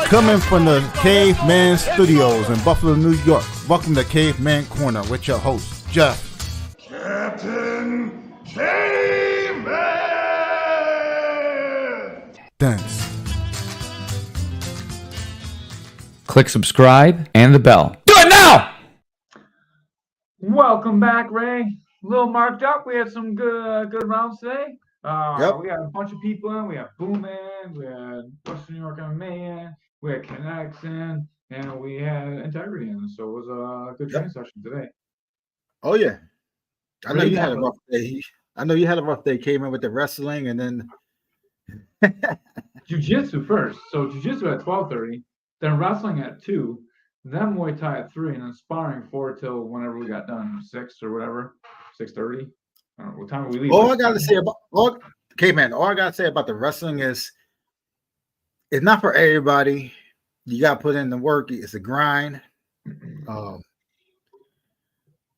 Coming from the Caveman Studios in Buffalo, New York. Welcome to Caveman Corner with your host, Jeff. Captain Caveman! Thanks. Click subscribe and the bell. Do it now! Welcome back, Ray. A little marked up. We had some good rounds today. We had a bunch of people in. We had Boom in. We had Western New York MMA in. We had Kinetics in. And we had Integrity in. So it was a good training session today. Oh, yeah. I know you had a rough day. I know you had a rough day. Came in with the wrestling and then Jiu-Jitsu first. So Jiu-Jitsu at 12:30. Then wrestling at 2. Then Muay Thai at 3. And then sparring 4 till whenever we got done. 6 or whatever. 6:30. I don't know what time we leave. All I gotta say about the wrestling is it's not for everybody. You gotta put in the work. It's a grind.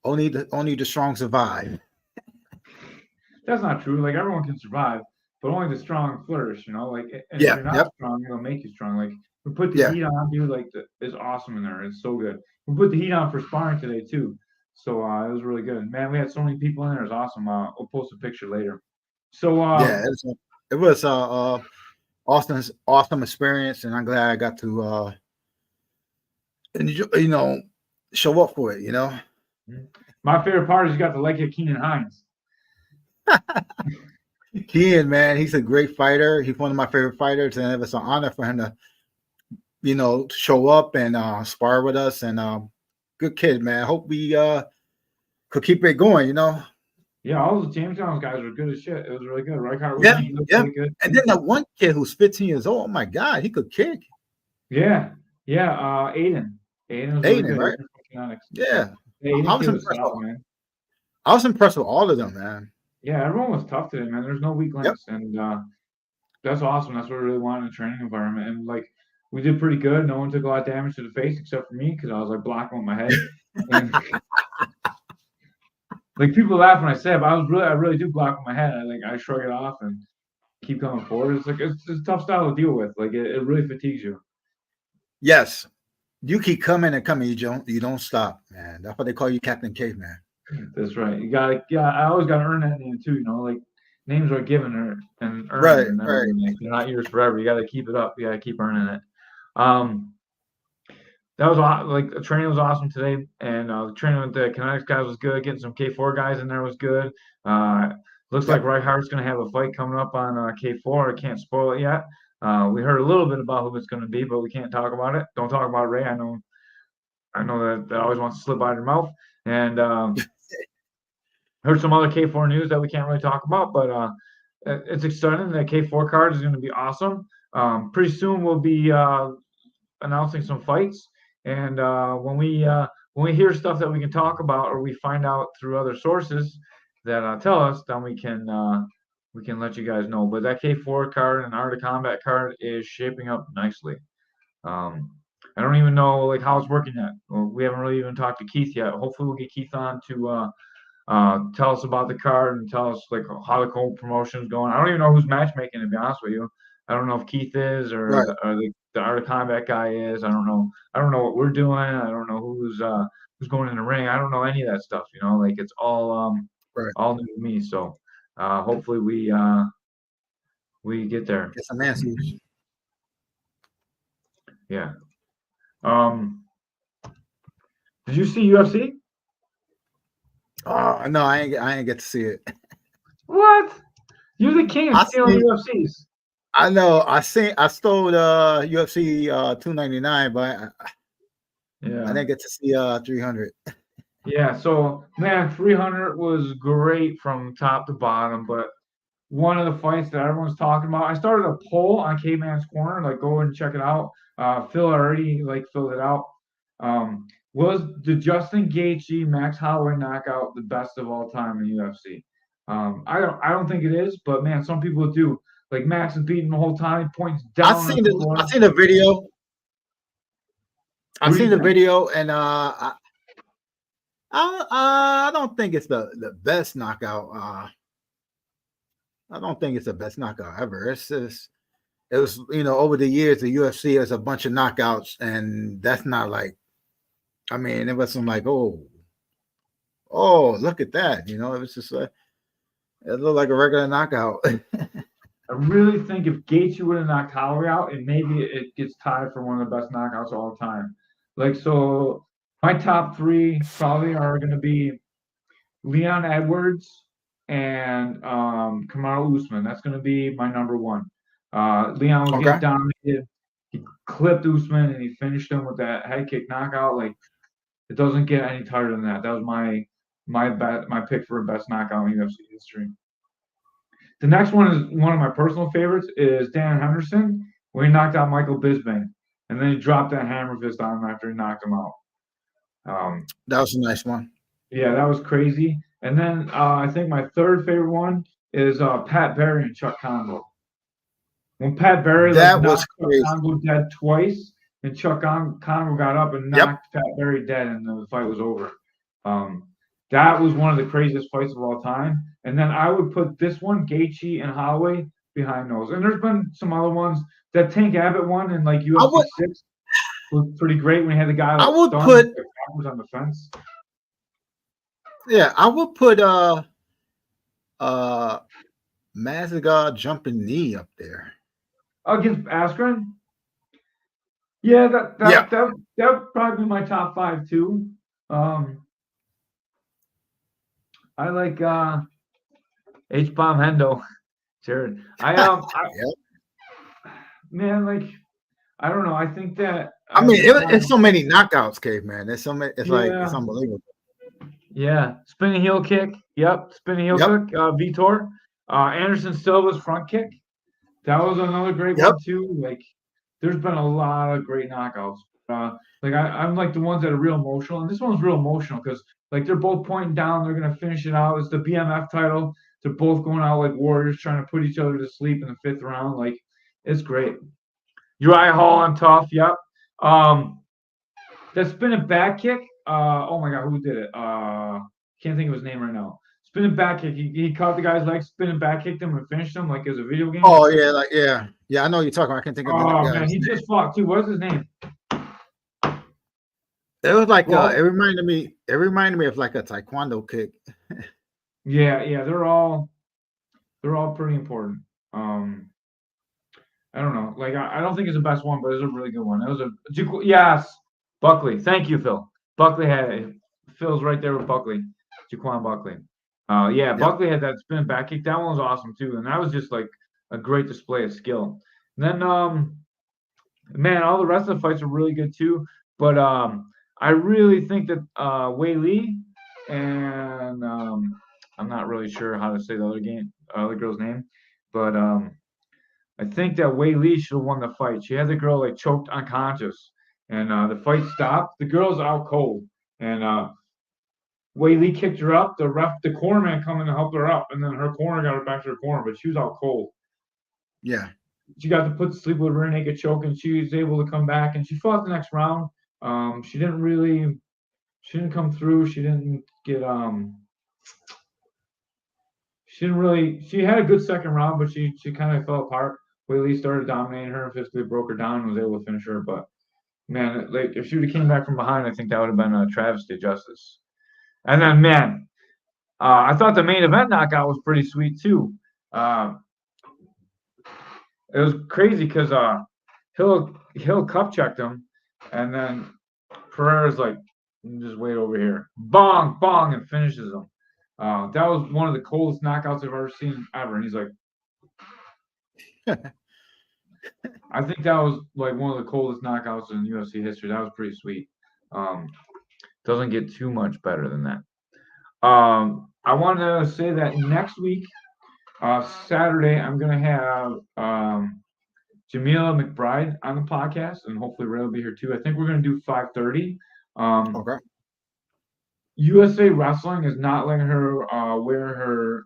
Only the strong survive. That's not true. Like everyone can survive, but only the strong flourish. You know, like and if you're not strong, it'll make you strong. Like we put the heat on, dude. Like it's awesome in there. It's so good. We put the heat on for sparring today too. So it was really good. Man, we had so many people in there. It was awesome. We'll post a picture later. So it was awesome experience, and I'm glad I got to show up for it. My favorite part is you got to like it, Keenan Hines. Keenan, man, he's a great fighter. He's one of my favorite fighters, and it was an honor for him to, show up and spar with us. And good kid, man. Hope we could keep it going. Yeah, all the Jamestown guys were good as shit. It was really good. Reichardt was really good. And then that one kid who's 15 years old. Oh my God, he could kick. Yeah. Aiden. Aiden was really good. Right? Yeah. I was impressed with all of them, man. Yeah, everyone was tough today, man. There's no weak links, and that's awesome. That's what we really want in a training environment. And like, we did pretty good. No one took a lot of damage to the face except for me because I was like blocking with my head. And, like people laugh when I say it, but I really do block with my head. I shrug it off and keep coming forward. It's like it's a tough style to deal with. Like it really fatigues you. Yes. You keep coming and coming. You don't stop, man. That's why they call you Captain Caveman. That's right. You gotta. Yeah, I always gotta earn that name too. Like names are given and earned. Right. They're not yours forever. You gotta keep it up. You gotta keep earning it. That was like the training was awesome today, and the training with the Kinetics guys was good. Getting some K4 guys in there was good. Looks like Reichardt's gonna have a fight coming up on K4. I can't spoil it yet. We heard a little bit about who it's going to be, but we can't talk about it. Don't talk about Ray. I know that always wants to slip out of your mouth. And heard some other K4 news that we can't really talk about, but it's exciting. The K4 card is going to be awesome. Pretty soon we'll be announcing some fights, and when we hear stuff that we can talk about or we find out through other sources that tell us, then we can let you guys know. But that K4 card and Art of Combat card is shaping up nicely. I don't even know like how it's working yet. We haven't really even talked to Keith yet. Hopefully we'll get Keith on to tell us about the card and tell us like how the cold promotion is going. I don't even know who's matchmaking, to be honest with you. I don't know if Keith is or the Art of Combat guy is. I don't know. I don't know what we're doing. I don't know who's going in the ring. I don't know any of that stuff. Like it's all new to me. So hopefully we get there. Get some answers. Yeah. Did you see UFC? No, I ain't get to see it. What? You're the king of stealing UFCs. I know. I stole UFC 299, but I didn't get to see 300. Yeah. So man, 300 was great from top to bottom, but one of the fights that everyone's talking about. I started a poll on Caveman's Corner. Like, go and check it out. Phil already filled it out. Was the Justin Gaethje Max Holloway knockout the best of all time in UFC? I don't think it is, but man, some people do. Like Max is beating the whole time. He points down. I've seen the video. I've seen the video, and I don't think it's the best knockout. I don't think it's the best knockout ever. It's just it was, over the years, the UFC has a bunch of knockouts, and that's not like, I mean, it wasn't like, look at that. It was just, it looked like a regular knockout. I really think if Gaethje would have knocked Holloway out, and maybe it gets tied for one of the best knockouts of all time. Like, so my top three probably are going to be Leon Edwards and Kamaru Usman. That's going to be my number one. Leon was getting Okay. dominated. He clipped Usman and he finished him with that head kick knockout. Like, it doesn't get any tighter than that. That was my pick for best knockout in UFC history. The next one is one of my personal favorites is Dan Henderson, where he knocked out Michael Bisping, and then he dropped that hammer fist on him after he knocked him out. That was a nice one. Yeah, that was crazy. And then I think my third favorite one is Pat Barry and Chuck Congo. When Pat Barry That was knocked crazy. Chuck Congo dead twice, and Chuck Congo got up and knocked Pat Barry dead, and the fight was over. That was one of the craziest fights of all time. And then I would put this one, Gaethje and Holloway, behind those. And there's been some other ones. That Tank Abbott one in like UFC 6 was pretty great when he had the guy I would stunned put backwards on the fence. Yeah, I would put Mazagar jumping knee up there. Against Askren? Yeah, that would probably be my top five too. I like H-Bomb Hendo, Jared. Man, like, I don't know. I think that I mean, it's so many knockouts, Caveman. There's so many. It's like it's unbelievable. Yeah, spinning heel kick. Yep, spinning heel kick. Vitor. Anderson Silva's front kick. That was another great one too. Like, there's been a lot of great knockouts. Like I'm like the ones that are real emotional, and this one's real emotional because like they're both pointing down. They're gonna finish it out. It's the BMF title. They're both going out like warriors, trying to put each other to sleep in the fifth round. Like, it's great. Uriah Hall on tough. Yep. That spinning back kick. Oh my God, who did it? Can't think of his name right now. Spinning back kick. He caught the guy's leg, spinning back kicked him and finished him like it was a video game. Oh yeah, yeah. I know what you're talking about. I can't think of the Oh guy's man, he name. just fought too. What's his name? It was like it reminded me of like a taekwondo kick. Yeah, they're all pretty important. I don't know. Like I don't think it's the best one, but it's a really good one. It was yes, Buckley. Thank you, Phil. Buckley had it. Phil's right there with Buckley. Jaquan Buckley. Buckley had that spin back kick. That one was awesome too, and that was just like a great display of skill. And then man, all the rest of the fights were really good too. But I really think that Wei Li and I'm not really sure how to say the other girl's name, but I think that Wei Li should have won the fight. She had the girl like choked unconscious, and the fight stopped. The girl's out cold, and Wei Li kicked her up. The cornerman come in to help her up, and then her corner got her back to her corner, but she was out cold. Yeah. She got to put to sleep with a rear naked choke, and she was able to come back, and she fought the next round. She didn't come through. She didn't get she had a good second round, but she kind of fell apart. Wei Li started dominating her and physically broke her down and was able to finish her. But man, like if she would have came back from behind, I think that would have been a travesty of justice. And then man, I thought the main event knockout was pretty sweet too. It was crazy because Hill cup checked him, and then Pereira's like, just wait over here, bong, bong, and finishes him. That was one of the coldest knockouts I've ever seen ever. And he's like, I think that was like one of the coldest knockouts in UFC history. That was pretty sweet. Doesn't get too much better than that. I want to say that next week, Saturday, I'm going to have Jamila McBride on the podcast, and hopefully Ray will be here too. I think we're going to do 5:30. Okay. USA Wrestling is not letting her wear her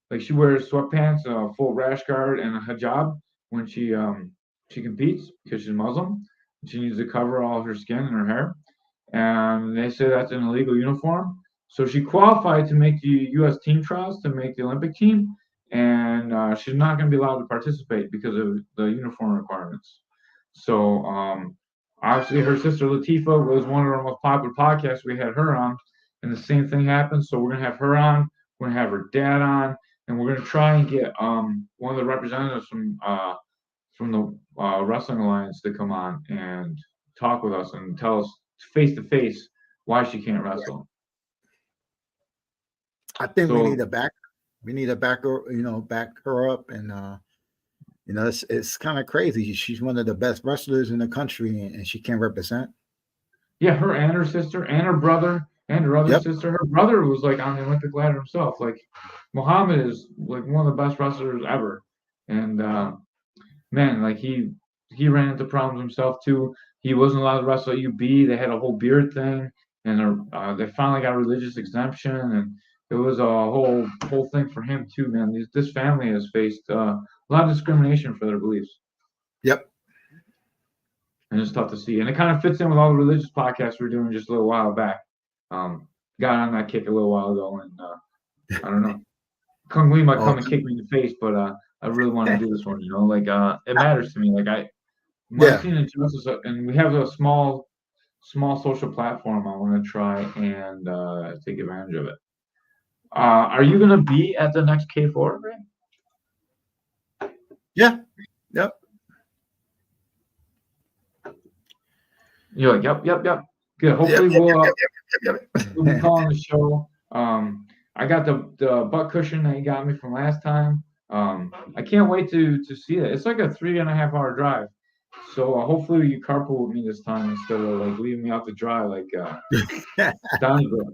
like she wears sweatpants, a full rash guard, and a hijab when she competes because she's Muslim. She needs to cover all her skin and her hair, and they say that's an illegal uniform. So she qualified to make the U.S. team trials to make the Olympic team, and she's not going to be allowed to participate because of the uniform requirements. So obviously, her sister Latifa was one of our most popular podcasts. We had her on, and the same thing happened. So we're going to have her on. We're going to have her dad on, and we're going to try and get one of the representatives from the Wrestling Alliance to come on and talk with us and tell us face to face why she can't wrestle. I think we So need to back. We need to back her. Back her up, and it's kind of crazy. She's one of the best wrestlers in the country, and she can't represent. yeah, her and her sister and her brother and her other Yep. sister. Her brother was like on the Olympic ladder himself. Like Muhammad is like one of the best wrestlers ever, and man, like he ran into problems himself too. He wasn't allowed to wrestle at UB. They had a whole beard thing, and they finally got a religious exemption, and it was a whole thing for him too, man. This family has faced a lot of discrimination for their beliefs, Yep. and it's tough to see. And it kind of fits in with all the religious podcasts we were doing just a little while back. Got on that kick a little while ago, and I don't know. Kung Lee might come and kick me in the face, but I really want to do this one. Like it matters to me. Like when I Yeah. see an injustice, and we have a small social platform, I want to try and take advantage of it. Are you going to be at the next K4, right? Yeah. Yep. You're like, yep. Good. Hopefully we'll be calling the show. I got the butt cushion that you got me from last time. I can't wait to see it. It's like a 3.5 hour drive. So hopefully you carpool with me this time instead of like leaving me out to dry like Donnybrook.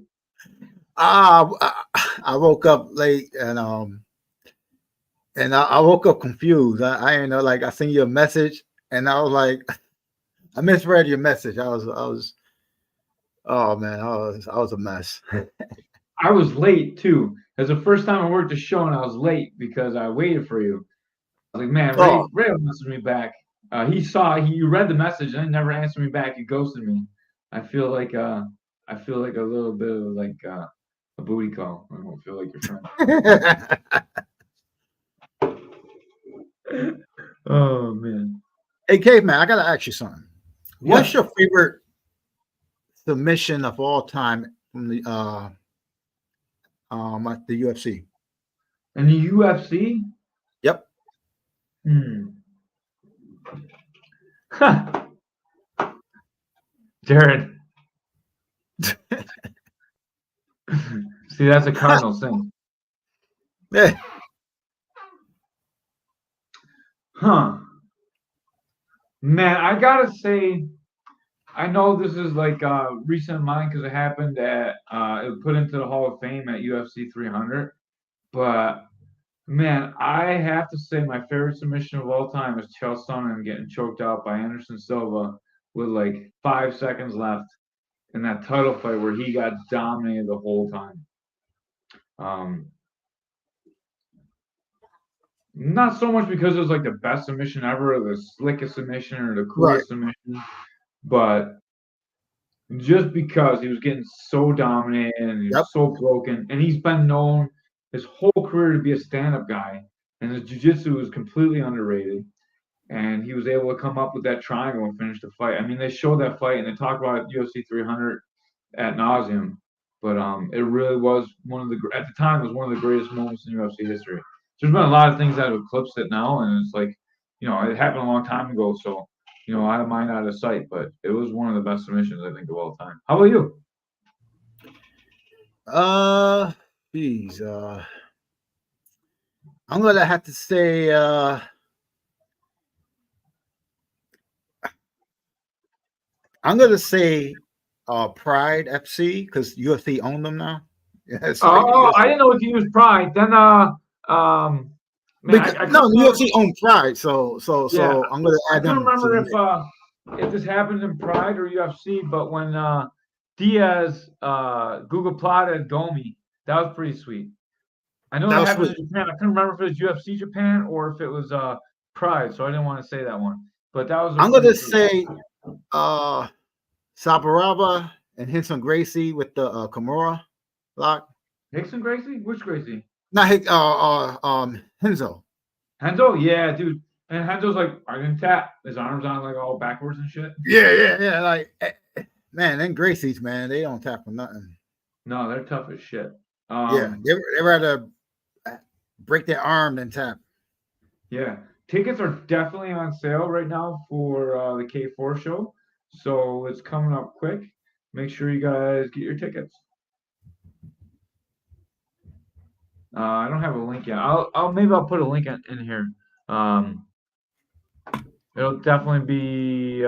I woke up late and I woke up confused. I didn't know, like I sent you a message and I was like, I misread your message. I was oh man, I was a mess. I was late too. It was the first time I worked a show and I was late because I waited for you. I was like, man, Oh, Ray messaged me back. He read the message and he never answered me back. He ghosted me. I feel like a little bit of like a booty call. I don't feel like your friend. Oh man. hey Caveman, I gotta ask you something. What's Yeah. your favorite submission of all time from the at the UFC? And the UFC? Yep. Huh. Jared. See, that's a Cardinals thing. Yeah. Huh. Man, I gotta say, I know this is like recent in mind because it happened at it was put into the Hall of Fame at UFC 300. But man, I have to say my favorite submission of all time is Chael Sonnen getting choked out by Anderson Silva with like 5 seconds left in that title fight where he got dominated the whole time. Not so much because it was like the best submission ever, or the slickest submission, or the Right. coolest submission, but just because he was getting so dominated and he was so broken, and he's been known his whole career to be a stand-up guy, and his jiu-jitsu was completely underrated, and he was able to come up with that triangle and finish the fight. I mean, they showed that fight and they talk about UFC 300 ad nauseum, but it really was at the time, it was one of the greatest moments in UFC history. There's been a lot of things that have eclipsed it now, and it's like, it happened a long time ago, so out of mind, out of sight. But it was one of the best submissions I think of all time. How about you? Geez, I'm gonna have to say I'm gonna say Pride FC because UFC owned them now. Yeah, it's like I didn't know if you used Pride. Then man, because, I no, couldn't remember. UFC owned Pride, so Yeah, I'm gonna I add couldn't them to remember the mix. if this happened in Pride or UFC, but when Diaz Google plotted Gomi, that was pretty sweet. I know That that was happened sweet. in Japan. I couldn't remember if it was UFC Japan or if it was Pride, so I didn't want to say that one. But that was I'm pretty gonna sweet. say Sabaraba and Henson Gracie with the Kimura lock. Hickson Gracie? Which Gracie? Not Henzo. Henzo, yeah, dude. And Henzo's like, I didn't tap. His arms on like all backwards and shit. Yeah. Like, man, then Gracie's, man, they don't tap for nothing. No, they're tough as shit. Yeah, they rather break their arm than tap. Yeah, tickets are definitely on sale right now for the K4 show, so it's coming up quick. Make sure you guys get your tickets. I don't have a link yet. Maybe I'll put a link in here. Um, it'll definitely be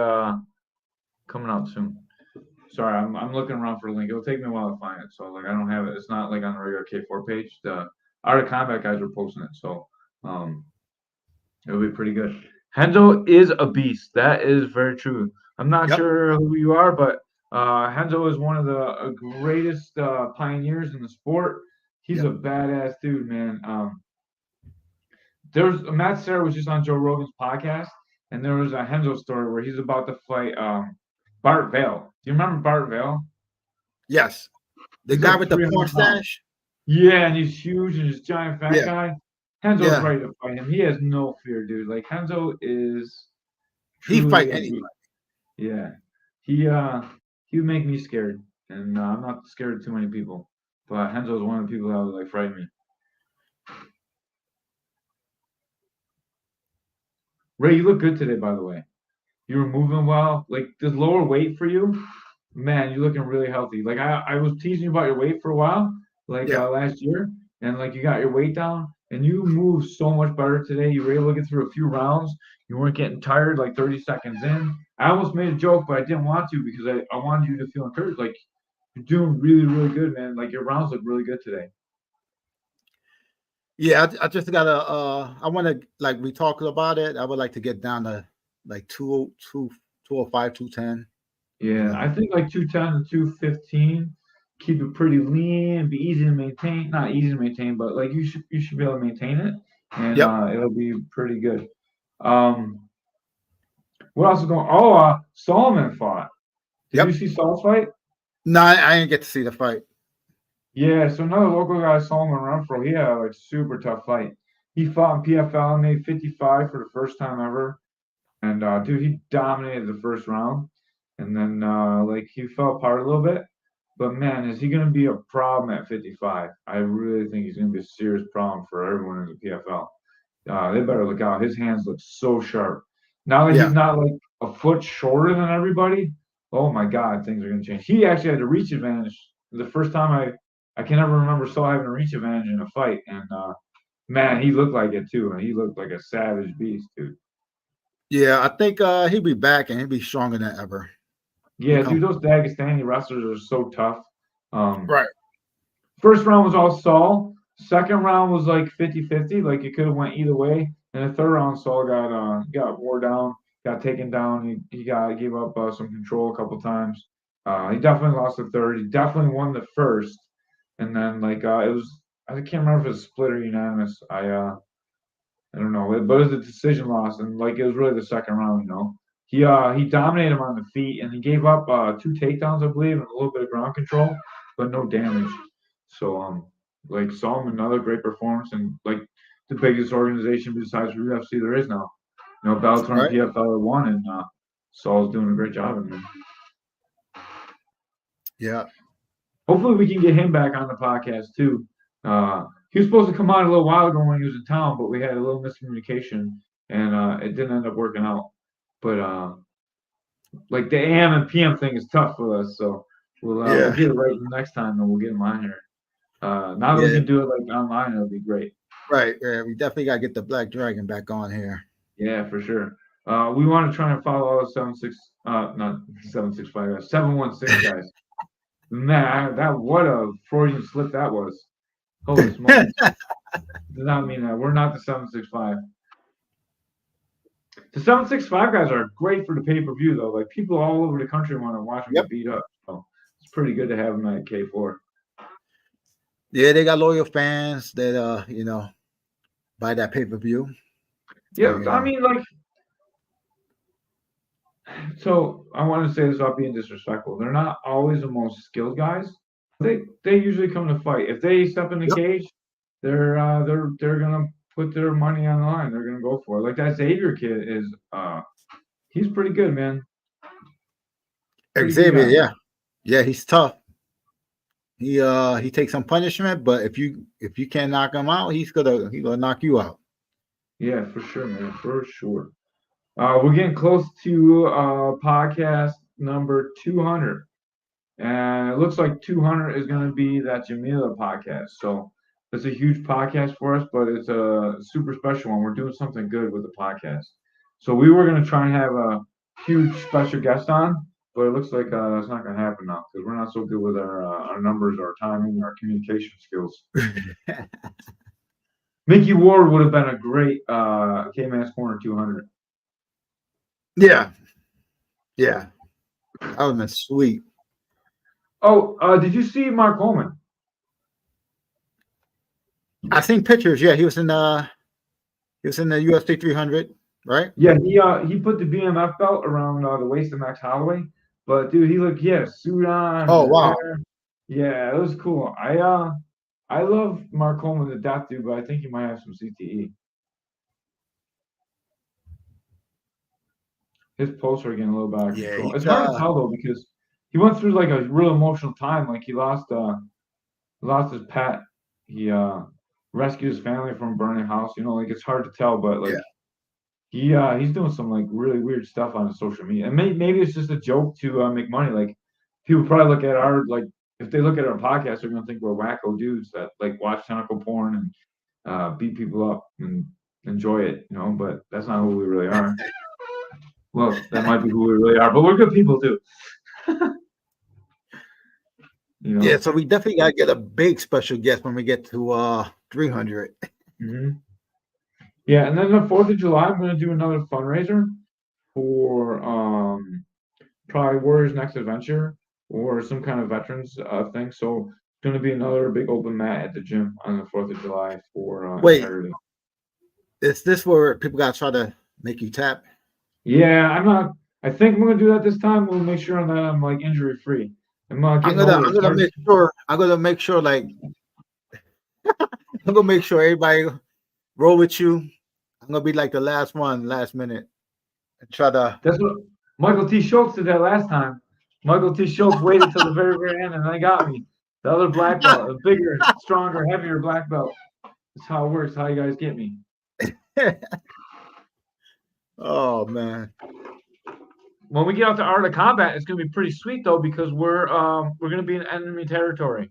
coming out soon. Sorry, I'm looking around for a link. It'll take me a while to find it, so like I don't have it. It's not like on the regular K4 page. The Art of Combat guys are posting it, so um, it'll be pretty good. Henzo is a beast. That is very true. I'm not Yep. sure who you are, but Henzo is one of the greatest pioneers in the sport. He's Yep. a badass dude, man. There's Matt Serra was just on Joe Rogan's podcast, and there was a Henzo story where he's about to fight Bart Vale. Do you remember Bart Vale? Yes. The He's guy like with the 300 porn pounds. stash. Yeah, and he's huge and he's giant fat Yeah. guy. Henzo's Yeah. ready to fight him. He has no fear, dude. Like Henzo is He fight truly a anybody. beast. Yeah. He would make me scared. And I'm not scared of too many people. But Henzo's one of the people that would like frighten me. Ray, you look good today, by the way. You were moving well. Like this lower weight for you, man, you're looking really healthy. Like I was teasing you about your weight for a while, like Yeah. last year, and like you got your weight down and you moved so much better today. You were able to get through a few rounds. You weren't getting tired like 30 seconds in. I almost made a joke, but I didn't want to because I wanted you to feel encouraged. Like you're doing really, really good, man. Like your rounds look really good today. Yeah, I just gotta I wanna, like, we talked about it. I would like to get down to like 205, 210. You Yeah, know. I think like 210 to 215, keep it pretty lean, be easy to maintain. Not easy to maintain, but like you should be able to maintain it, and Yep. it'll be pretty good. Um, what else is going? Oh, Solomon fought. Did you Yep. see Saul's fight? No, I didn't get to see the fight. Yeah, so another local guy, Solomon Renfro, he had a like super tough fight. He fought in PFL and made 55 for the first time ever. And dude, he dominated the first round, and then like he fell apart a little bit. But man, is he going to be a problem at 55? I really think he's going to be a serious problem for everyone in the PFL. They better look out. His hands look so sharp. Now that he's Yeah. not like a foot shorter than everybody, oh my God, things are going to change. He actually had a reach advantage. The first time I can never remember Saul having a reach advantage in a fight, and man, he looked like it too, and he looked like a savage beast, dude. Yeah, I think he'll be back and he'll be stronger than ever. He'll Yeah, dude, come. those Dagestani wrestlers are so tough. Um, Right. First round was all Saul. Second round was like 50-50. Like it could have went either way. And the third round, Saul got wore down, got taken down. He gave up some control a couple times. He definitely lost the third. He definitely won the first. And then like it was, I can't remember if it was split or unanimous. I don't know, but it was a decision loss, and like it was really the second round. He dominated him on the feet, and he gave up two takedowns, I believe, and a little bit of ground control, but no damage. So like saw him another great performance, and like the biggest organization besides UFC there is now. Bellator and Right. PFL are one, and Saul's doing a great job in there. Yeah. Hopefully, we can get him back on the podcast too. He was supposed to come on a little while ago when he was in town, but we had a little miscommunication, and it didn't end up working out. But like the AM and PM thing is tough for us, so we'll Yeah. get it right next time, and we'll get him on here. Now that we Yeah. can do it like online, it'll be great. Right. Yeah. We definitely gotta get the Black Dragon back on here. Yeah, for sure. We want to try and follow all the 716 guys. Man, that what a Freudian slip that was. Holy smokes. Does not mean that. We're not the 765. The 765 guys are great for the pay per view, though. Like, people all over the country want to watch them Yep. get beat up. So it's pretty good to have them at K4. Yeah, they got loyal fans that buy that pay-per-view. Yeah, I mean, like, so I want to say this without being disrespectful. They're not always the most skilled guys. They usually come to fight. If they step in the Yep. cage, they're gonna put their money on the line. They're gonna go for it. Like that Xavier kid is he's pretty good, man. Pretty good Xavier, guy. yeah, he's tough. He takes some punishment, but if you can't knock him out, he's gonna knock you out. Yeah, for sure, man, for sure. We're getting close to podcast number 200, and it looks like 200 is going to be that Jamila podcast. So it's a huge podcast for us, but it's a super special one. We're doing something good with the podcast. So we were going to try and have a huge special guest on, but it looks like it's not going to happen now because we're not so good with our numbers, our timing, our communication skills. Mickey Ward would have been a great K-Man's Corner 200. Yeah. That would have been sweet. Oh, did you see Mark Coleman? I seen pictures. Yeah, he was in the UFC 300, right? Yeah, he put the BMF belt around the waist of Max Holloway. But dude, he had a suit on. Oh His wow. hair. Yeah, it was cool. I love Mark Coleman to death, dude, but I think he might have some CTE. His posts are getting a little bit out of Yeah, control. It's hard to tell though because he went through like a real emotional time. Like he lost his pet. He rescued his family from a burning house. You know, like it's hard to tell, but like he's doing some like really weird stuff on his social media. And maybe it's just a joke to make money. Like people probably look at our like if they look at our podcast, they're gonna think we're wacko dudes that like watch tentacle porn and beat people up and enjoy it, you know, but that's not who we really are. Well, that might be who we really are, but we're good people too. You know? Yeah, so we definitely gotta get a big special guest when we get to 300. Mm-hmm. Yeah, and then the 4th of July, I'm gonna do another fundraiser for probably Warriors Next Adventure or some kind of veterans thing. So it's gonna be another big open mat at the gym on the 4th of July for Wait, integrity. is this where people gotta try to make you tap? Yeah, I think I'm gonna do that this time. We'll make sure that I'm like injury free. I'm getting older. I'm gonna make sure like I'm gonna make sure everybody roll with you. I'm gonna be like the last minute, and try to. That's what Michael T. Schultz did that last time. Michael T. Schultz waited till the very, very end, and they got me. The other black belt, a bigger, stronger, heavier black belt. That's how it works. How you guys get me? Oh man. When we get out to Art of Combat, it's gonna be pretty sweet though because we're gonna be in enemy territory.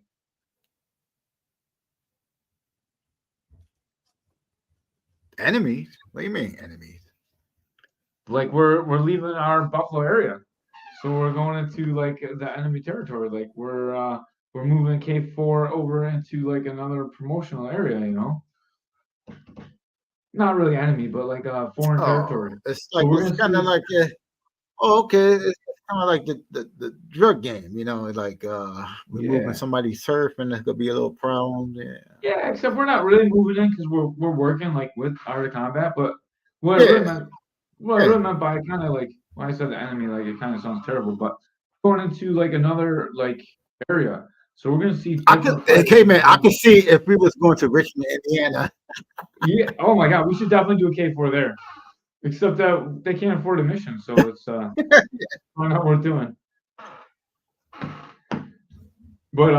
Enemies? What do you mean enemies? Like we're leaving our Buffalo area, so we're going into like the enemy territory. Like we're moving K4 over into like another promotional area. You know, not really enemy, but like foreign territory. It's like So it's kind of like okay. It's kind of like the drug game, you know, like we're moving somebody's surf and it's gonna be a little problem. Yeah, except we're not really moving in because we're working like with Art of Combat. But what I really meant by kind of like when I said the enemy, like it kind of sounds terrible, but going into like another like area. So we're gonna see. I could see if we was going to Richmond, Indiana. Yeah. Oh my God, we should definitely do a K4 there. Except that they can't afford admission, so it's not worth doing. But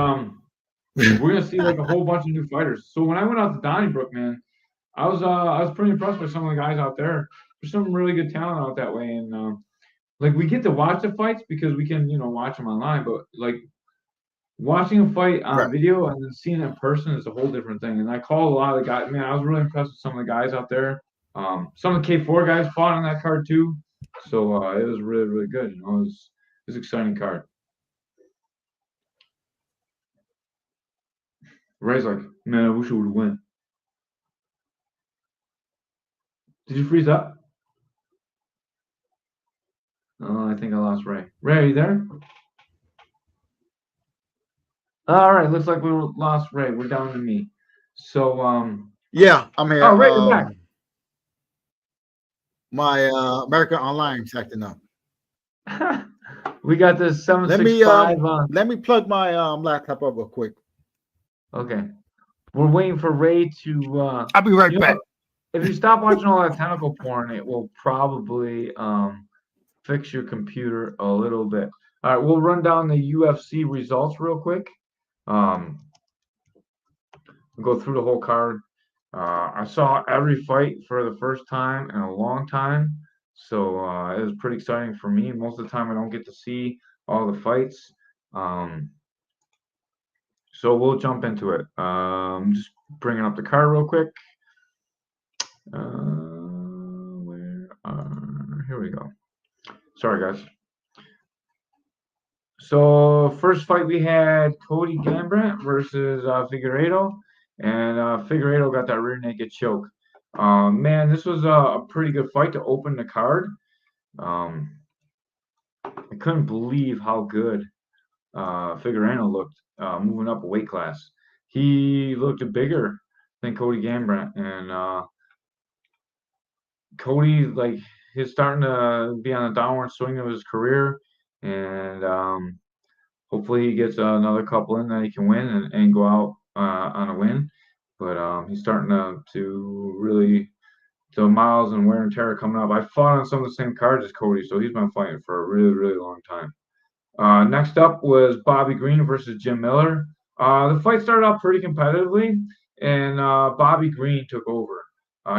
we're gonna see like a whole bunch of new fighters. So when I went out to Donnybrook, man, I was pretty impressed by some of the guys out there. There's some really good talent out that way, and like we get to watch the fights because we can watch them online, but like watching a fight on video and then seeing it in person is a whole different thing. And I call a lot of the guys. Man, I was really impressed with some of the guys out there. Some of the K4 guys fought on that card too, so it was really, really good. It was an exciting card. Ray's like, man, I wish I would have won. Did you freeze up? Oh, I think I lost Ray. Ray, are you there? All right, looks like we lost Ray. We're down to me. So yeah, I'm here. Oh, Ray, you're back. My American Online is acting up. We got the 765. Let me plug my laptop up real quick. Okay. we're waiting for Ray to. I'll be right You back. know, if you stop watching all that tentacle porn, it will probably fix your computer a little bit. All right, we'll run down the UFC results real quick. Um, we'll go through the whole card. I saw every fight for the first time in a long time, so it was pretty exciting for me. Most of the time, I don't get to see all the fights, so we'll jump into it. Just bringing up the card real quick. Here we go. Sorry, guys. So first fight we had Cody Gambrandt versus Figueiredo, and Figueiredo got that rear naked choke. Man, this was a pretty good fight to open the card. Um, I couldn't believe how good Figueiredo looked moving up a weight class. He looked bigger than Cody Gambrandt, and Cody, like, he's starting to be on a downward swing of his career, and hopefully he gets another couple in that he can win and go out on a win. But he's starting to really, the miles and wear and tear coming up. I fought on some of the same cards as Cody, so he's been fighting for a really, really long time. Next up was Bobby Green versus Jim Miller. The fight started out pretty competitively, and Bobby Green took over.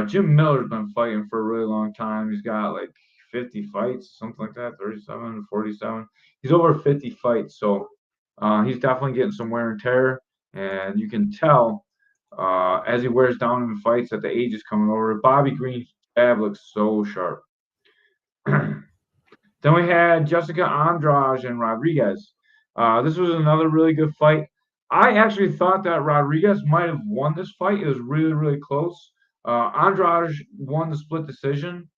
Jim Miller's been fighting for a really long time. He's got like 50 fights, something like that, 37, 47. He's over 50 fights, so he's definitely getting some wear and tear. And you can tell as he wears down in the fights that the age is coming over. Bobby Green's jab looks so sharp. Then we had Jessica Andrade and Rodriguez. This was another really good fight. I actually thought that Rodriguez might have won this fight. It was really, really close. Andrade won the split decision,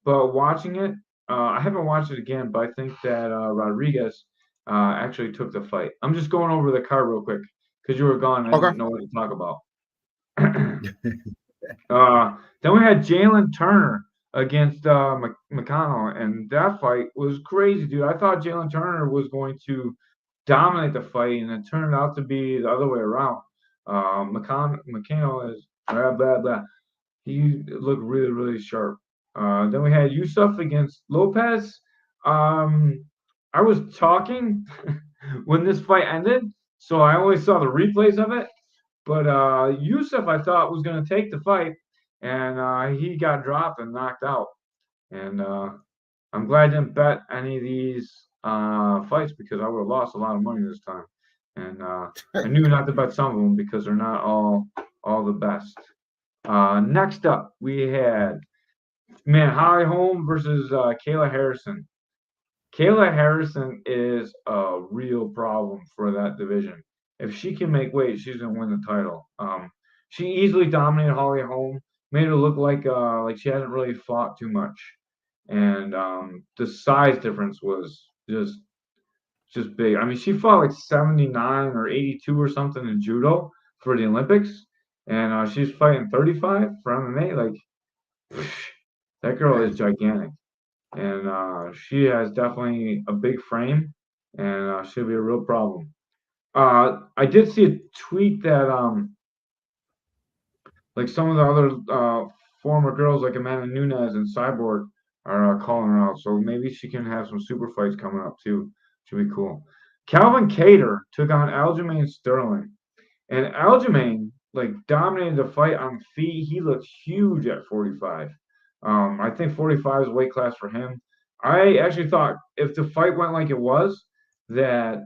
but watching it, I haven't watched it again, but I think that Rodriguez actually took the fight. I'm just going over the card real quick because you were gone. I Okay. didn't know what to talk about. Then we had Jalen Turner against McConnell, and that fight was crazy, dude. I thought Jalen Turner was going to dominate the fight, and it turned out to be the other way around. McConnell is blah blah blah. He looked really, really sharp. Then we had Yusuf against Lopez. I was talking when this fight ended, so I only saw the replays of it. But Yusuf, I thought, was going to take the fight, and he got dropped and knocked out. And I'm glad I didn't bet any of these fights because I would have lost a lot of money this time. And I knew not to bet some of them because they're not all the best. Next up, we had Holly Holm versus Kayla Harrison. Kayla Harrison is a real problem for that division. If she can make weight, she's gonna win the title. She easily dominated Holly Holm, made her look like she hadn't really fought too much, and the size difference was just big. I mean, she fought like 79 or 82 or something in judo for the Olympics, and she's fighting 35 for MMA. Like, that girl is gigantic, and she has definitely a big frame, and she'll be a real problem. I did see a tweet that like some of the other former girls like Amanda Nunes and Cyborg are calling her out, so maybe she can have some super fights coming up too. Should be cool. Calvin Cater took on Aljamain Sterling. And Aljamain like dominated the fight on feet. He looked huge at 45. I think 45 is a weight class for him. I actually thought if the fight went like it was, that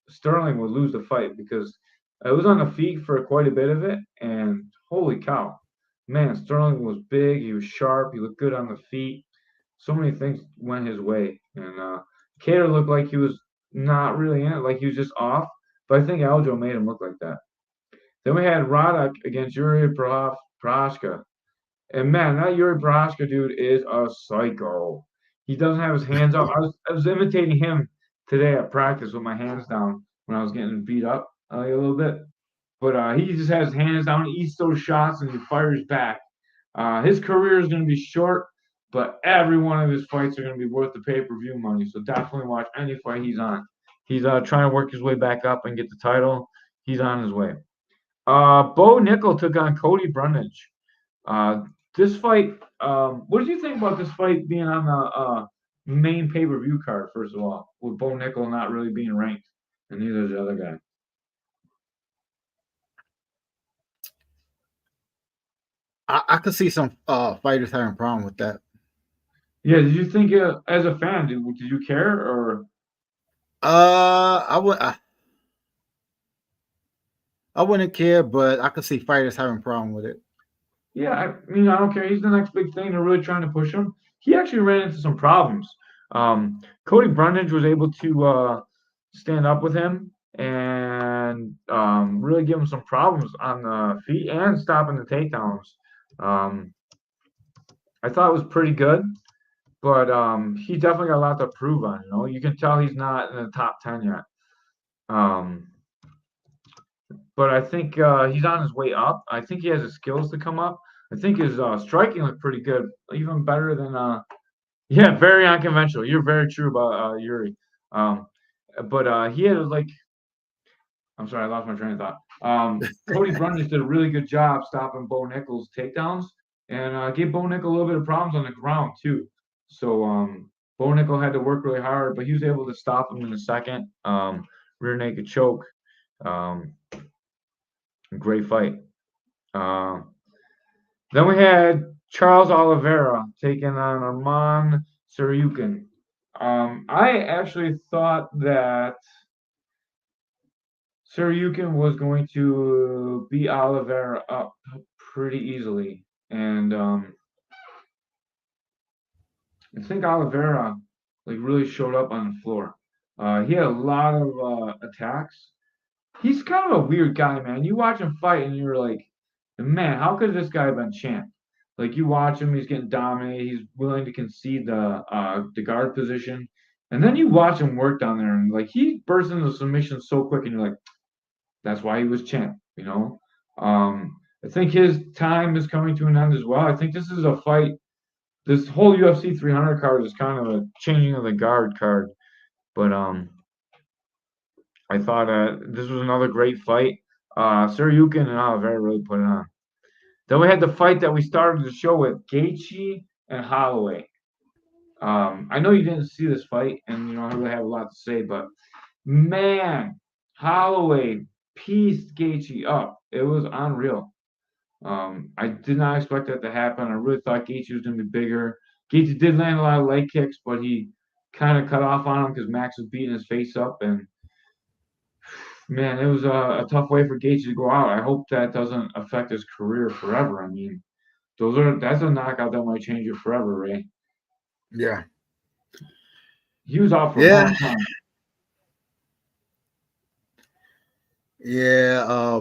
Sterling would lose the fight because it was on the feet for quite a bit of it. And holy cow, man, Sterling was big. He was sharp. He looked good on the feet. So many things went his way. And Cater looked like he was not really in it, like he was just off. But I think Aljo made him look like that. Then we had Roddick against Yuri Prohaska. And man, that Yuri Prohaska dude is a psycho. He doesn't have his hands up. I was imitating him today at practice with my hands down when I was getting beat up a little bit. But he just has his hands down, he eats those shots, and he fires back. His career is going to be short, but every one of his fights are going to be worth the pay-per-view money. So definitely watch any fight he's on. He's trying to work his way back up and get the title. He's on his way. Bo Nickel took on Cody Brundage. This fight, what did you think about this fight being on the main pay-per-view card, first of all, with Bo Nickel not really being ranked, and neither is the other guy? I could see some fighters having a problem with that. Yeah, did you think, as a fan, did you care, or? I would. I wouldn't care, but I could see fighters having a problem with it. Yeah, I mean, I don't care. He's the next big thing. They're really trying to push him. He actually ran into some problems. Cody Brundage was able to stand up with him and really give him some problems on the feet and stopping the takedowns. Um, I thought it was pretty good, but he definitely got a lot to prove on. You know, you can tell he's not in the top 10 yet. Um, but I think he's on his way up. I think he has the skills to come up. I think his striking looked pretty good, even better than yeah, very unconventional. You're very true about Yuri. Um, but he had like, I'm sorry, I lost my train of thought. Cody Brundage did a really good job stopping Bo Nickel's takedowns and gave Bo Nickel a little bit of problems on the ground too. So Bo Nickel had to work really hard, but he was able to stop him in the second rear naked choke. Um, Great fight. Then we had Charles Oliveira taking on Arman Saryukin. I actually thought that Saryukin was going to beat Oliveira up pretty easily, and I think Oliveira like really showed up on the floor. He had a lot of attacks. He's kind of a weird guy, man. You watch him fight, and you're like, man, how could this guy have been champ? Like you watch him, he's getting dominated. He's willing to concede the guard position, and then you watch him work down there, and like he bursts into submission so quick, and you're like, that's why he was champ. You know, I think his time is coming to an end as well. I think this is a fight. This whole UFC 300 card is kind of a changing of the guard card, but I thought this was another great fight. Saryukin and Oliveira really put it on. Then we had the fight that we started the show with, Gaethje and Holloway. I know you didn't see this fight, and you know I really have a lot to say, but man, Holloway pieced Gaethje up. It was unreal. I did not expect that to happen. I really thought Gaethje was going to be bigger. Gaethje did land a lot of leg kicks, but he kind of cut off on him because Max was beating his face up, and man, it was a tough way for Gaethje to go out. I hope that doesn't affect his career forever. I mean, that's a knockout that might change it forever, Ray. Yeah. He was out for a Yeah. long time. Yeah.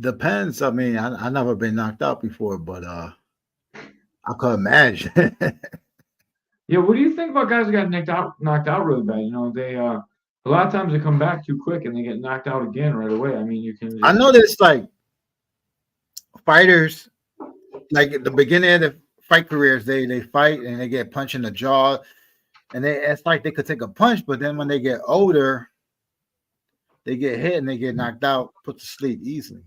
Depends. I mean, I never been knocked out before, but I could imagine. Yeah, what do you think about guys that got knocked out really bad? You know, they a lot of times they come back too quick and they get knocked out again right away. I mean, you can. I know there's like fighters, like at the beginning of the fight careers, they fight and they get punched in the jaw, and it's like they could take a punch, but then when they get older, they get hit and they get knocked out, put to sleep easily.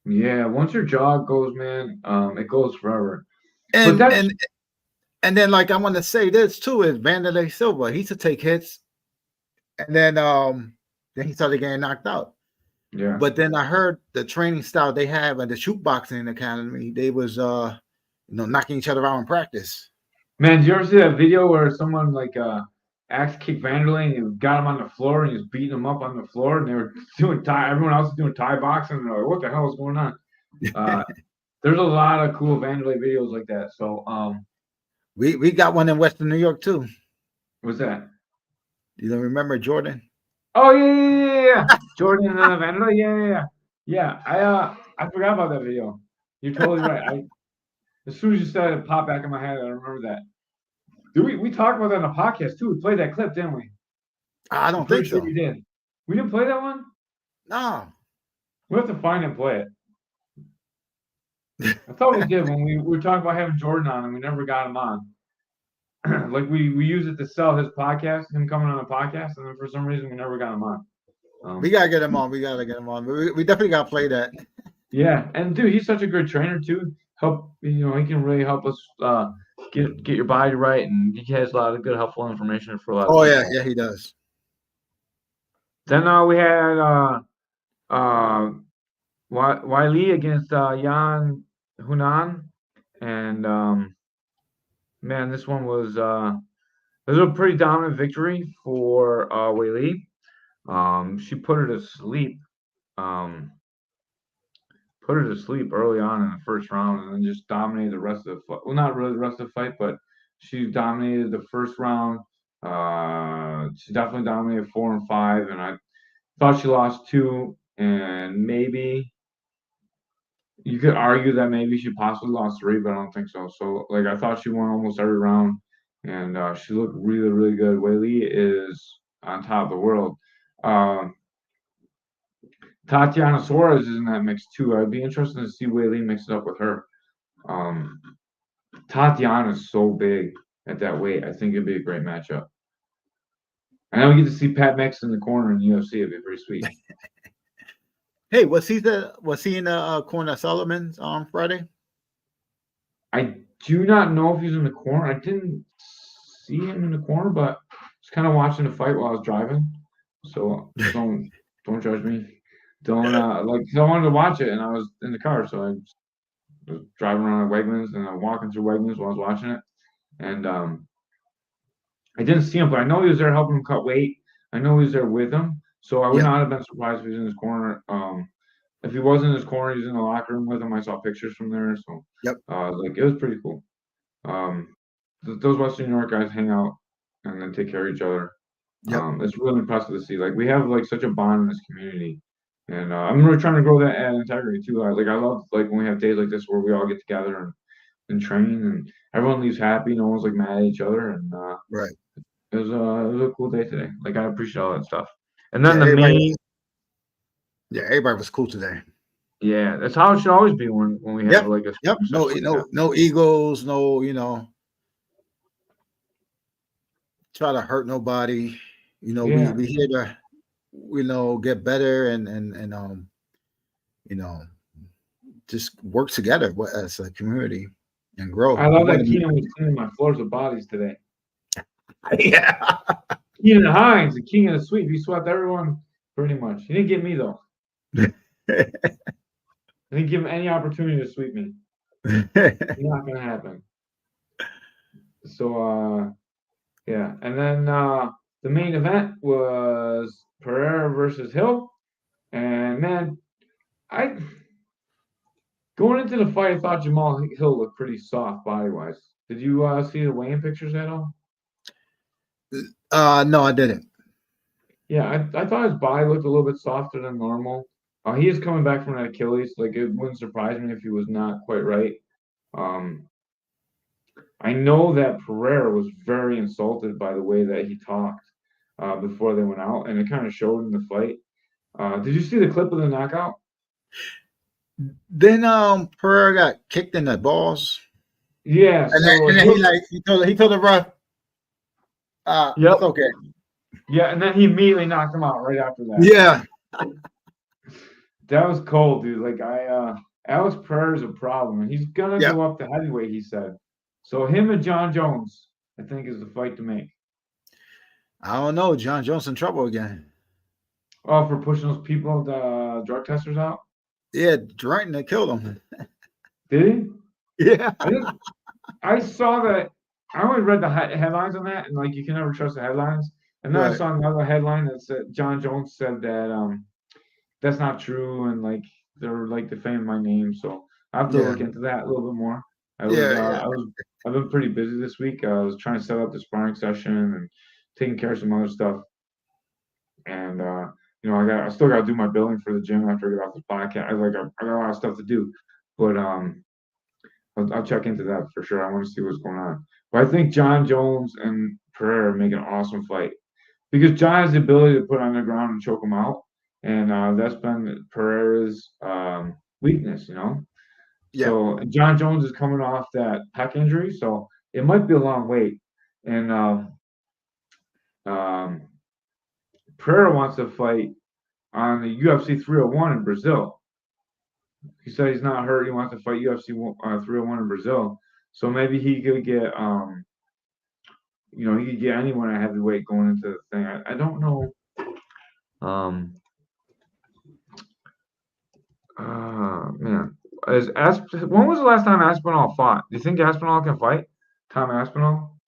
Yeah, once your jaw goes, man, it goes forever. And But and then like I want to say this too is Vanderlei Silva. He used to take hits, and then he started getting knocked out. yeah. But then I heard the training style they have at the shoot boxing academy. They was knocking each other out in practice. Man, did you ever see that video where someone like axe kicked Vanderlei and he got him on the floor and he was beating him up on the floor and they were doing everyone else was doing Thai boxing and they're like, what the hell is going on? There's a lot of cool Vanderlei videos like that. So we got one in Western New York too. what's that? You don't remember Jordan? Oh yeah. Jordan and Vanderlei, yeah. I forgot about that video. You're totally right. As soon as you said it, popped back in my head. I remember that. Did we talked about that on a podcast too? We played that clip, didn't we? I don't think so. We did. We didn't play that one? No. We have to find and play it. I thought we did when we were talking about having Jordan on and we never got him on. Like we used it to sell his podcast, him coming on a podcast, and then for some reason we never got him on. We gotta get him on. We gotta get him on. We definitely gotta play that. Yeah, and dude, he's such a good trainer too. He can really help us get your body right, and he has a lot of good, helpful information for a lot of Oh yeah, people. yeah, he does. Then we had uh Wiley against Jan Hunan, and man, this one was it was a pretty dominant victory for Wiley. She put her to sleep. Um, put her to sleep early on in the first round, and then just dominated the rest of the fight. Well, not really the rest of the fight, but she dominated the first round. She definitely dominated 4 and 5, and I thought she lost 2, and maybe you could argue that maybe she possibly lost 3, but I don't think so. So, like, I thought she won almost every round, and she looked really, really good. Weili is on top of the world. Um, Tatiana Suarez is in that mix too. I'd be interested to see Weili mix it up with her. Um, Tatiana is so big at that weight. I think it'd be a great matchup. I know we get to see Pat Mix in the corner in the UFC. It'd be pretty sweet. Hey, was he in the corner of Solomon's on Friday? I do not know if he's in the corner. I didn't see him in the corner, but I was kind of watching the fight while I was driving. So don't judge me. Don't like 'cause I wanted to watch it and I was in the car, so I was driving around at Wegmans and walking through Wegmans while I was watching it. And I didn't see him, but I know he was there helping him cut weight. I know he was there with him, so I would Yeah, not have been surprised if he was in his corner. If he wasn't in his corner, he was in the locker room with him. I saw pictures from there, so yep, like it was pretty cool. Um, those Western New York guys hang out and then take care of each other. yep, It's really impressive to see. Like we have like such a bond in this community, and I'm really trying to grow that at Integrity too. I love like when we have days like this where we all get together and train, and everyone leaves happy. No one's like mad at each other, and right. it was a cool day today. Like I appreciate all that stuff. And then Yeah, the main, everybody was cool today. yeah, that's how it should always be when we have Yep, like a yep. such like that. No egos. No, try to hurt nobody. Yeah, We here to get better and you know just work together as a community and grow. I We love want that to be Keenan was cleaning my floors with bodies today. yeah. Keenan Hines, the king of the sweep, he swept everyone pretty much. He didn't get me though. He didn't give him any opportunity to sweep me. Not gonna happen. So yeah, and then the main event was Pereira versus Hill, and man, I going into the fight, I thought Jamal Hill looked pretty soft body wise. Did you see the weigh-in pictures at all? No, I didn't. Yeah, I thought his body looked a little bit softer than normal. He is coming back from that Achilles. Like it wouldn't surprise me if he was not quite right. Um, I know that Pereira was very insulted by the way that he talked before they went out, and it kind of showed in the fight. Did you see the clip of the knockout? Then Pereira got kicked in the balls, Yeah. and So then he told the ref, yep. it's okay. Yeah, and then he immediately knocked him out right after that. Yeah, That was cold, dude. Like Alex Pereira's a problem, and he's gonna yeah. go up to heavyweight. He said. So him and John Jones, I think, is the fight to make. I don't know. John Jones in trouble again. Oh, for pushing those people, the drug testers out. Yeah, Drayton that killed him. Did he? Yeah, I saw that. I only read the headlines on that, and like you can never trust the headlines. And then I right. saw another headline that said John Jones said that that's not true, and like they're like defaming my name. So I have to Yeah, look into that a little bit more. yeah, yeah. I've been pretty busy this week. I was trying to set up the sparring session and taking care of some other stuff, and I still got to do my billing for the gym after I get off the podcast. I got a lot of stuff to do, but I'll check into that for sure. I want to see what's going on. But I think John Jones and Pereira make an awesome fight because John has the ability to put on the ground and choke him out, and that's been Pereira's weakness, you know. Yeah. So John Jones is coming off that pec injury, so it might be a long wait. And um, Pereira wants to fight on the UFC 301 in Brazil. He said he's not hurt. He wants to fight UFC 301 in Brazil. So maybe he could get he could get anyone at heavyweight going into the thing. I don't know. Man, when was the last time Aspinall fought? Do you think Aspinall can fight? Tom Aspinall?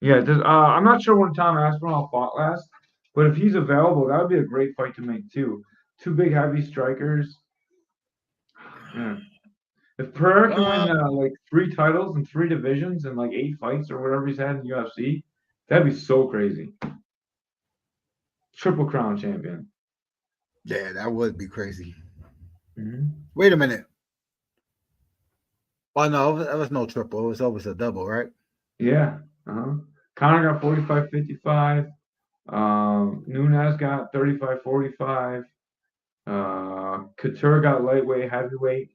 Yeah, I'm not sure when Tom Aspinall fought last, but if he's available, that would be a great fight to make too. Two big heavy strikers. Man. If Pereira can win like 3 titles in 3 divisions and like 8 fights or whatever he's had in UFC, that'd be so crazy. Triple Crown champion. Yeah, that would be crazy. Mm-hmm. Wait a minute. Oh no, that was no triple. It was always a double, right? Yeah. Conor got 45-55. Nunes got 35-45. Couture got lightweight, heavyweight.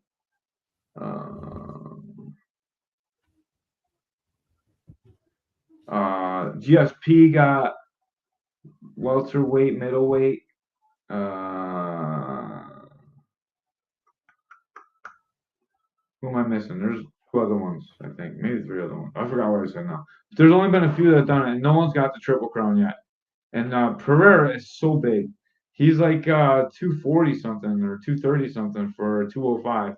GSP got welterweight, middleweight. Who am I missing? There's 2 other ones, I think. Maybe 3 other ones. I forgot what I said now. There's only been a few that have done it, and no one's got the Triple Crown yet. And Pereira is so big. He's like 240 something or 230 something for 205.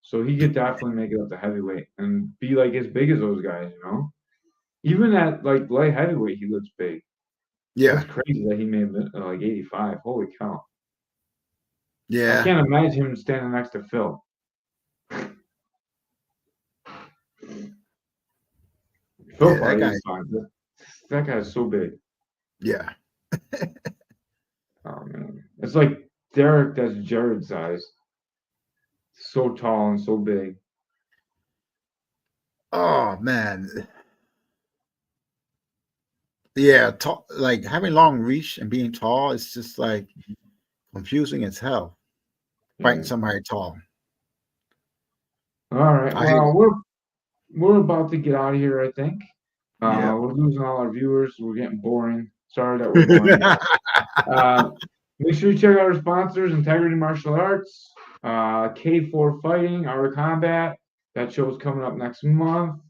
So he could definitely make it up to heavyweight and be like as big as those guys, Even at like light heavyweight, he looks big. Yeah. That's crazy that he made like 85. Holy cow. Yeah. I can't imagine him standing next to Phil. Phil that guy. That guy's so big. Yeah. Oh man. It's like Derek that's Jared's size. So tall and so big. Oh man. Yeah, like having long reach and being tall is just like confusing as hell. Fighting somebody tall. All right. Well, we're about to get out of here, I think. Yeah. We're losing all our viewers. We're getting boring. Sorry that we're boring. Make sure you check out our sponsors: Integrity Martial Arts, K4 Fighting, Art of Combat. That show's coming up next month.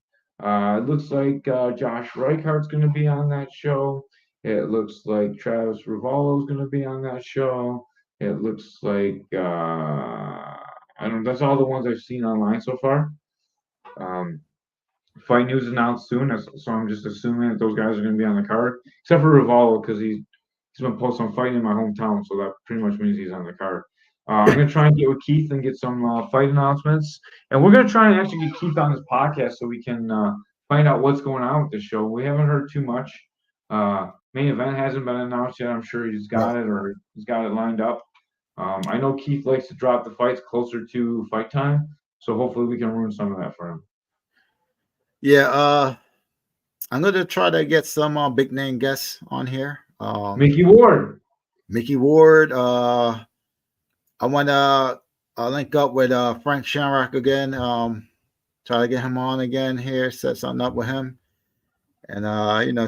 It looks like Josh Reichardt's going to be on that show. It looks like Travis Rivallo's going to be on that show. It looks like I don't know. That's all the ones I've seen online so far. Fight news announced soon, so I'm just assuming that those guys are going to be on the card, except for Rivallo because he's been posting on fighting in my hometown, so that pretty much means he's on the card. I'm going to try and get with Keith and get some fight announcements, and we're going to try and actually get Keith on this podcast so we can find out what's going on with the show. We haven't heard too much. Main event hasn't been announced yet. I'm sure he's got it or he's got it lined up. I know Keith likes to drop the fights closer to fight time, so hopefully we can ruin some of that for him. Yeah, I'm gonna try to get some big name guests on here. Mickey Ward. I want to link up with Frank Shamrock again. Try to get him on again here. Set something up with him, and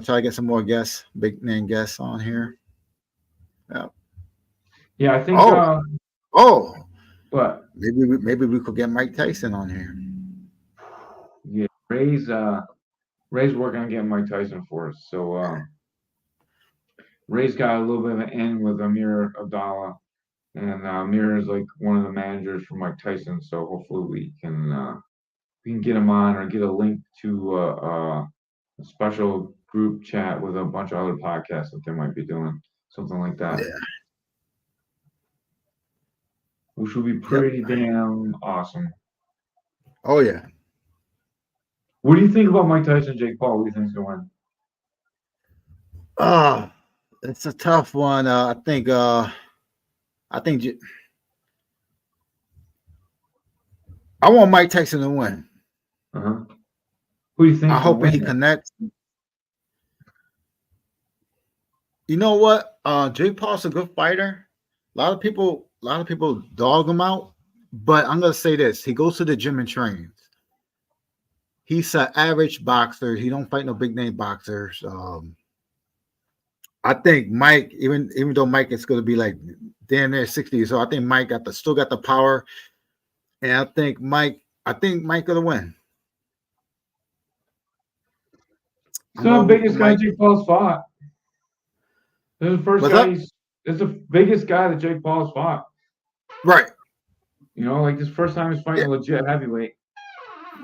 try to get some more guests, big name guests on here. Yeah. Yeah, I think. What? Maybe we could get Mike Tyson on here. Yeah, Ray's working on getting Mike Tyson for us. So Ray's got a little bit of an in with Amir Abdallah, and Amir is like one of the managers for Mike Tyson. So hopefully we can get him on or get a link to a special group chat with a bunch of other podcasts that they might be doing, something like that. Yeah. Which would be pretty damn awesome. Oh yeah. What do you think about Mike Tyson and Jake Paul? What do you think's going to win? It's a tough one. I think I want Mike Tyson to win. Who do you think? I hope he connects. You know what? Jake Paul's a good fighter. A lot of people dog him out, but I'm gonna say this: he goes to the gym and trains. He's an average boxer. He don't fight no big name boxers. I think Mike, even though Mike is going to be like damn near 60, so I think Mike still got the power, and I think Mike going to win. He's I'm not the going for biggest guy Mike. Jake Paul's fought. This is the first What's guy up? it's the biggest guy that Jake Paul's fought. Right. You know, like this first time he's fighting Yeah. a legit heavyweight.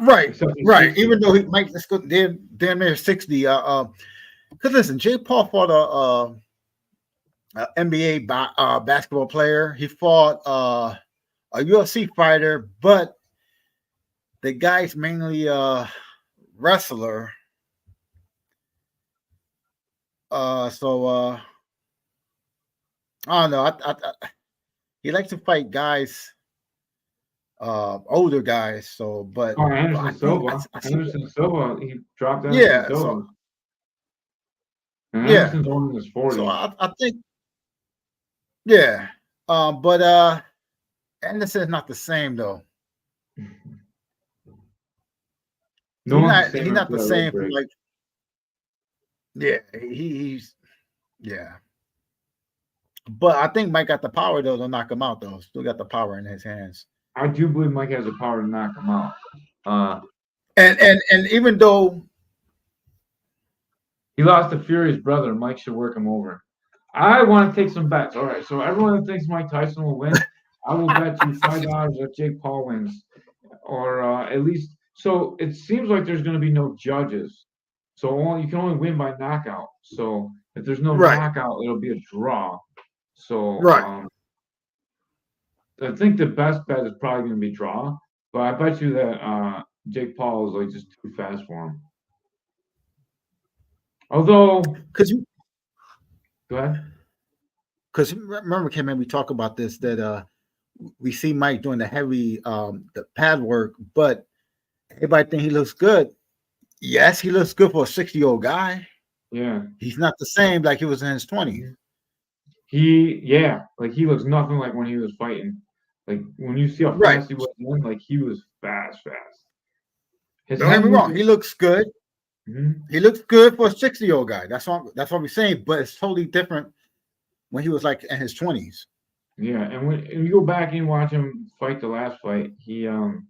Right. Except he's Right. 60. Even though Mike is damn near 60. Because listen, Jake Paul fought a NBA basketball player. He fought a UFC fighter, but the guy's mainly a wrestler. So I don't know. He likes to fight guys, older guys. So, but Oh, I Anderson think Silva. I see. Anderson Silva. He dropped Anderson Yeah. So Silva. And yeah. Anderson's only in his So 40s. I think yeah. But Anderson's not the same though. No one's the same He's not after the that leg same from break. like yeah. He's yeah. But I think Mike got the power though to knock him out though. Still got the power in his hands. I do believe Mike has the power to knock him out. And even though He lost to Fury's brother. Mike should work him over. I want to take some bets. All right, so everyone that thinks Mike Tyson will win, I will bet you $5 that Jake Paul wins, or at least. So it seems like there's going to be no judges, so you can only win by knockout. So if there's no right, knockout, it'll be a draw. So right. I think the best bet is probably going to be draw, but I bet you that Jake Paul is like just too fast for him. Although, Because go ahead. Because remember, Caveman, we talk about this that we see Mike doing the heavy the pad work, but everybody think he looks good. Yes, he looks good for a 60-year-old guy. Yeah. He's not the same like he was in his 20s. Like he looks nothing like when he was fighting. Like when you see how Right. fast he was then, like he was fast. His Don't head get me wrong. movement. He looks good. Mhm. He looks good for a 60-year-old guy. That's what we're saying. But it's totally different when he was like in his 20s. Yeah, and when you go back and you watch him fight the last fight, he looked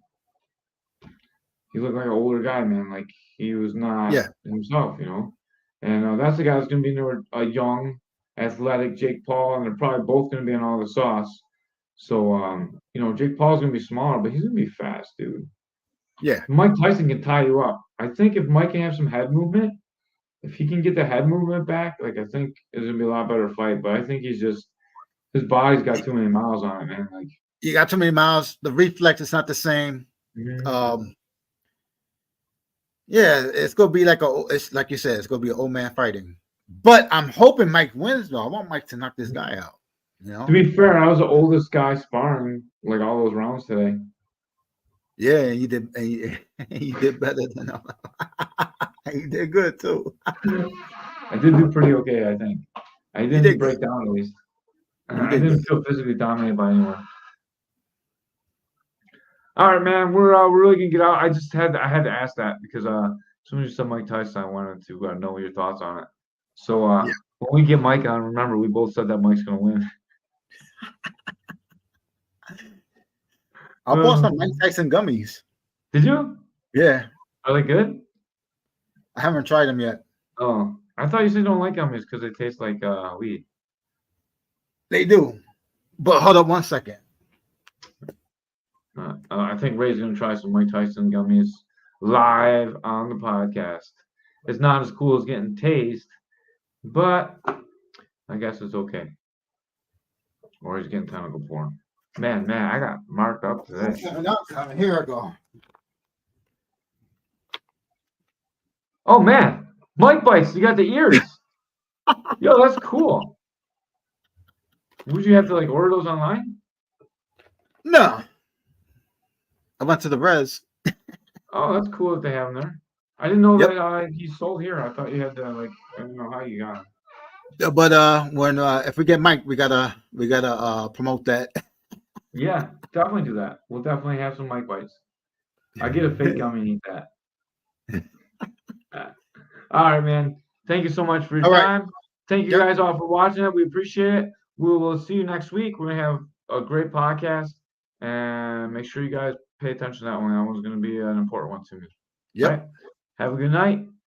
like an older guy, man. Like he was not Yeah. himself, you know. And that's the guy that's going to be near a young, athletic Jake Paul, and they're probably both going to be in all the sauce. So Jake Paul's going to be smaller, but he's going to be fast, dude. Yeah. Mike Tyson can tie you up. I think if Mike can have some head movement, if he can get the head movement back, like I think it's gonna be a lot better fight. But I think his body's got too many miles on it, man. Like You got too many miles. The reflex is not the same. Yeah, it's gonna be it's like you said, it's gonna be an old man fighting. But I'm hoping Mike wins though. I want Mike to knock this guy out. You know? To be fair, I was the oldest guy sparring like all those rounds today. Yeah, and you did you did better than him. You did good too. I did do pretty okay, I think. I didn't break down at least. I didn't feel physically dominated by anyone. All right, man, we're really gonna get out. I had to ask that because as soon as you said Mike Tyson, I wanted to know your thoughts on it. So Yeah. when we get Mike on, remember we both said that Mike's gonna win. I bought some Mike Tyson gummies. Did you? Yeah. Are they good? I haven't tried them yet. Oh, I thought you said you don't like gummies because they taste like weed. They do. But hold up one second. I think Ray's gonna try some Mike Tyson gummies live on the podcast. It's not as cool as getting tased, but I guess it's okay. Or he's getting time to go for him. Man, I got marked up today. Here I go. Oh man, Mike bites. You got the ears. Yo, that's cool. Would you have to like order those online? No. I went to the res. Oh, that's cool that they have them there. I didn't know Yep. that he sold here. I thought you had to like. I don't know how you got them. But when if we get Mike, we gotta promote that. Yeah, definitely do that. We'll definitely have some Mike bites. I get a fake gummy and eat that. All right, man. Thank you so much for your time. thank you Yep. guys all for watching it. We appreciate it. We will see you next week. We're gonna have a great podcast, and make sure you guys pay attention to that one. That one's gonna be an important one to me. All Yep. right. Have a good night.